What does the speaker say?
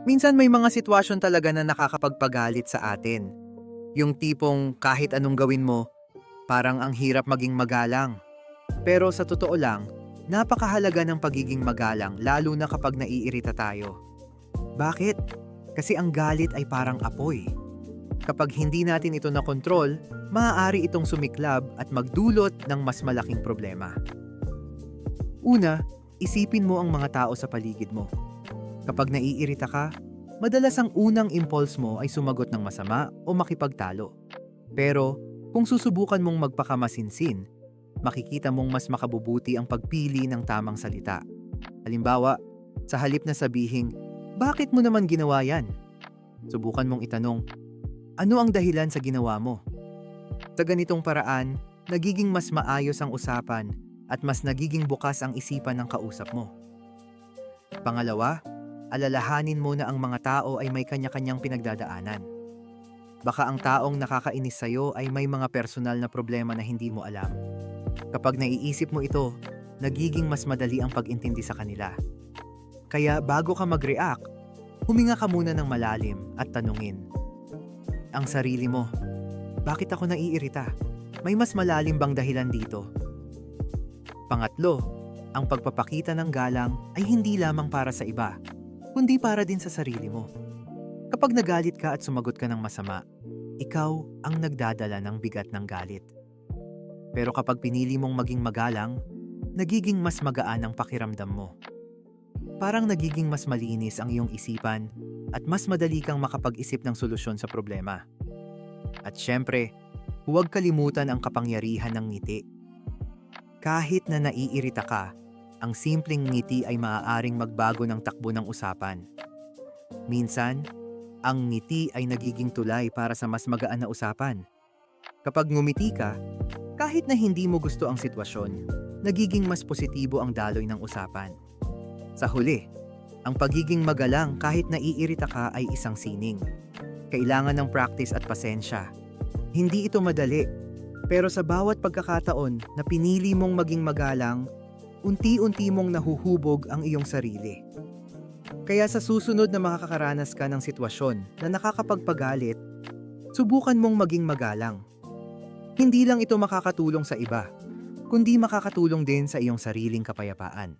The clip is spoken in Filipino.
Minsan may mga sitwasyon talaga na nakakapagpagalit sa atin. Yung tipong kahit anong gawin mo, parang ang hirap maging magalang. Pero sa totoo lang, napakahalaga ng pagiging magalang lalo na kapag naiirita tayo. Bakit? Kasi ang galit ay parang apoy. Kapag hindi natin ito nakontrol, maaari itong sumiklab at magdulot ng mas malaking problema. Una, isipin mo ang mga tao sa paligid mo. Kapag naiirita ka, madalas ang unang impulse mo ay sumagot ng masama o makipagtalo. Pero kung susubukan mong magpakamasinsin, makikita mong mas makabubuti ang pagpili ng tamang salita. Halimbawa, sa halip na sabihing, "Bakit mo naman ginawa yan?" Subukan mong itanong, "Ano ang dahilan sa ginawa mo?" Sa ganitong paraan, nagiging mas maayos ang usapan at mas nagiging bukas ang isipan ng kausap mo. Pangalawa, alalahanin mo na ang mga tao ay may kanya-kanyang pinagdadaanan. Baka ang taong nakakainis sa'yo ay may mga personal na problema na hindi mo alam. Kapag naiisip mo ito, nagiging mas madali ang pag-intindi sa kanila. Kaya bago ka mag-react, huminga ka muna ng malalim at tanungin ang sarili mo, bakit ako naiirita? May mas malalim bang dahilan dito? Pangatlo, ang pagpapakita ng galang ay hindi lamang para sa iba, kundi para din sa sarili mo. Kapag nagalit ka at sumagot ka ng masama, ikaw ang nagdadala ng bigat ng galit. Pero kapag pinili mong maging magalang, nagiging mas magaan ang pakiramdam mo. Parang nagiging mas malinis ang iyong isipan at mas madali kang makapag-isip ng solusyon sa problema. At syempre, huwag kalimutan ang kapangyarihan ng ngiti. Kahit na naiirita ka, ang simpleng ngiti ay maaaring magbago ng takbo ng usapan. Minsan, ang ngiti ay nagiging tulay para sa mas magaan na usapan. Kapag ngumiti ka, kahit na hindi mo gusto ang sitwasyon, nagiging mas positibo ang daloy ng usapan. Sa huli, ang pagiging magalang kahit naiirita ka ay isang sining. Kailangan ng practice at pasensya. Hindi ito madali, pero sa bawat pagkakataon na pinili mong maging magalang, unti-unti mong nahuhubog ang iyong sarili. Kaya sa susunod na makakaranas ka ng sitwasyon na nakakapagpagalit, subukan mong maging magalang. Hindi lang ito makakatulong sa iba, kundi makakatulong din sa iyong sariling kapayapaan.